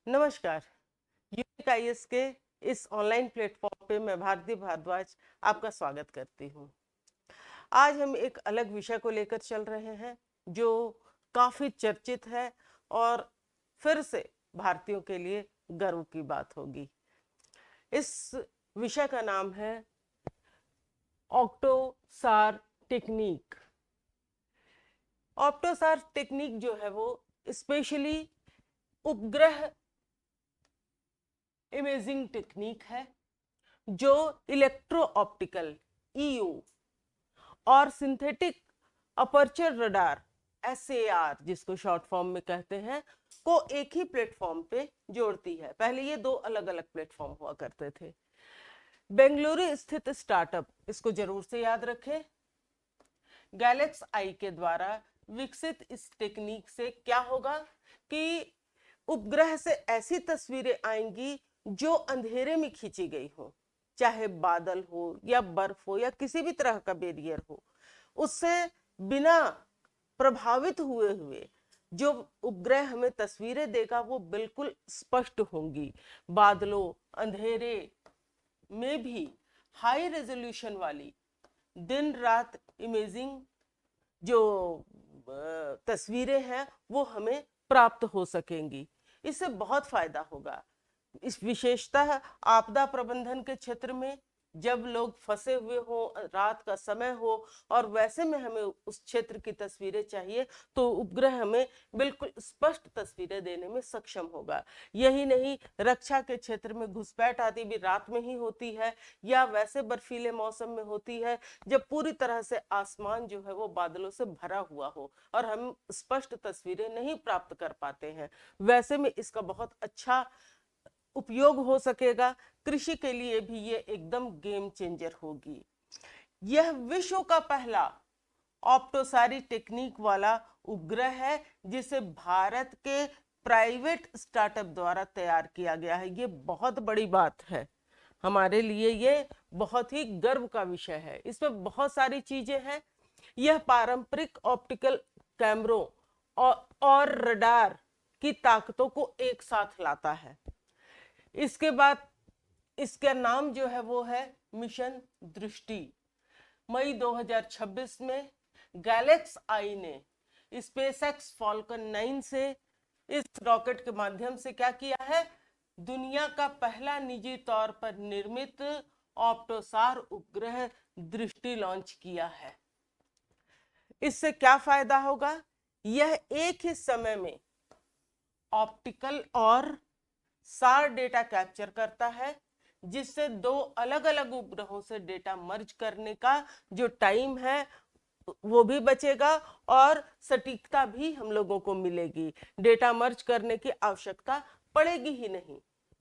नमस्कार। Unique IAS के इस ऑनलाइन प्लेटफॉर्म पे मैं भारती भारद्वाज आपका स्वागत करती हूँ। आज हम एक अलग विषय को लेकर चल रहे हैं जो काफी चर्चित है और फिर से भारतीयों के लिए गर्व की बात होगी। इस विषय का नाम है ऑप्टोसार टेक्निक। ऑप्टोसार टेक्निक जो है वो स्पेशली उपग्रह इमेजिंग टेक्निक है जो इलेक्ट्रो ऑप्टिकल ईयू और सिंथेटिक अपर्चर रडार SAR जिसको शॉर्ट फॉर्म में कहते हैं को एक ही प्लेटफॉर्म पे जोड़ती है। पहले ये दो अलग अलग प्लेटफॉर्म हुआ करते थे। बेंगलुरु स्थित स्टार्टअप, इसको जरूर से याद रखें, गैलेक्स आई के द्वारा विकसित इस टेक्निक से क्या होगा कि उपग्रह से ऐसी तस्वीरें आएंगी जो अंधेरे में खींची गई हो, चाहे बादल हो या बर्फ हो या किसी भी तरह का बैरियर हो, उससे बिना प्रभावित हुए जो उपग्रह हमें तस्वीरें देगा वो बिल्कुल स्पष्ट होंगी। बादलों, अंधेरे में भी हाई रेजोल्यूशन वाली दिन रात इमेजिंग जो तस्वीरें हैं वो हमें प्राप्त हो सकेंगी। इससे बहुत फायदा होगा। इस विशेषतः आपदा प्रबंधन के क्षेत्र में जब लोग फंसे हुए हो, रात का समय हो और वैसे में हमें उस क्षेत्र की तस्वीरें चाहिए तो उपग्रह हमें बिल्कुल स्पष्ट तस्वीरें देने में सक्षम होगा। यही नहीं, रक्षा के क्षेत्र में घुसपैठ आदि भी रात में ही होती है या वैसे बर्फीले मौसम में होती है जब पूरी तरह से आसमान जो है वो बादलों से भरा हुआ हो और हम स्पष्ट तस्वीरें नहीं प्राप्त कर पाते हैं। वैसे में इसका बहुत अच्छा उपयोग हो सकेगा। कृषि के लिए भी ये एकदम गेम चेंजर होगी। यह विश्व का पहला ऑप्टोसारी टेक्निक वाला उपग्रह है जिसे भारत के प्राइवेट स्टार्टअप द्वारा तैयार किया गया है। ये बहुत बड़ी बात है हमारे लिए, ये बहुत ही गर्व का विषय है। इसमें बहुत सारी चीजें हैं। यह पारंपरिक ऑप्टिकल कैमरों और रडार की ताकतों को एक साथ लाता है। इसके बाद इसका नाम जो है वो है मिशन दृष्टि। मई 2026 में गैलेक्स आई ने स्पेसएक्स फॉल्कन 9 से इस रॉकेट के माध्यम से क्या किया है, दुनिया का पहला निजी तौर पर निर्मित ऑप्टोसार उपग्रह दृष्टि लॉन्च किया है। इससे क्या फायदा होगा, यह एक ही समय में ऑप्टिकल और सार डेटा कैप्चर करता है जिससे दो अलग अलग उपग्रहों से डेटा मर्ज करने का जो टाइम है वो भी बचेगा और सटीकता भी हम लोगों को मिलेगी। डेटा मर्ज करने की आवश्यकता पड़ेगी ही नहीं।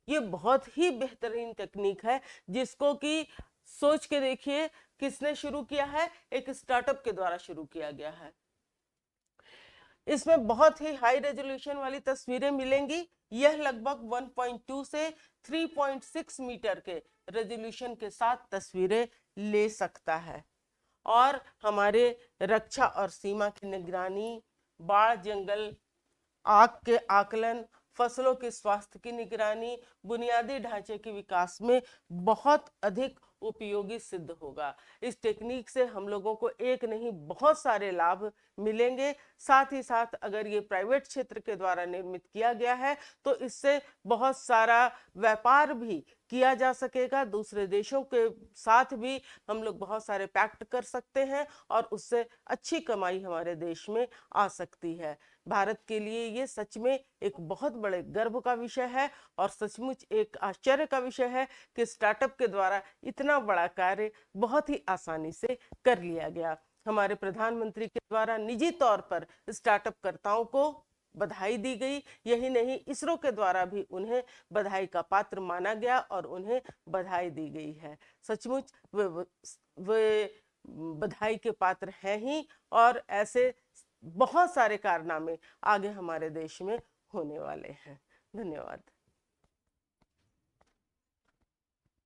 ये बहुत ही बेहतरीन टेक्निक है जिसको कि सोच के देखिए किसने शुरू किया है, एक स्टार्टअप के द्वारा शुरू किया गया है। इसमें बहुत ही हाई रेजोल्यूशन वाली तस्वीरें मिलेंगी। यह लगभग 1.2 से 3.6 मीटर के रेजोल्यूशन के साथ तस्वीरें ले सकता है और हमारे रक्षा और सीमा की निगरानी, बाढ़, जंगल आग के आकलन, फसलों के स्वास्थ्य की निगरानी, बुनियादी ढांचे के विकास में बहुत अधिक उपयोगी सिद्ध होगा। इस टेक्निक से हम लोगों को एक नहीं बहुत सारे लाभ मिलेंगे। साथ ही साथ अगर ये प्राइवेट क्षेत्र के द्वारा निर्मित किया गया है तो इससे बहुत सारा व्यापार भी किया जा सकेगा। दूसरे देशों के साथ भी हम लोग बहुत सारे पैक्ट कर सकते हैं और उससे अच्छी कमाई हमारे देश में आ सकती है। भारत के लिए ये सच में एक बहुत बड़े गर्व का विषय है और सचमुच एक आश्चर्य का विषय है कि स्टार्टअप के द्वारा इतना बड़ा कार्य बहुत ही आसानी से कर लिया गया। हमारे प्रधानमंत्री के द्वारा निजी तौर पर स्टार्टअप कर्ताओं को बधाई दी गई। यही नहीं, इसरो के द्वारा भी उन्हें बधाई का पात्र माना गया और उन्हें बधाई दी गई है। सचमुच वे बधाई के पात्र हैं ही और ऐसे बहुत सारे कारनामे आगे हमारे देश में होने वाले हैं। धन्यवाद।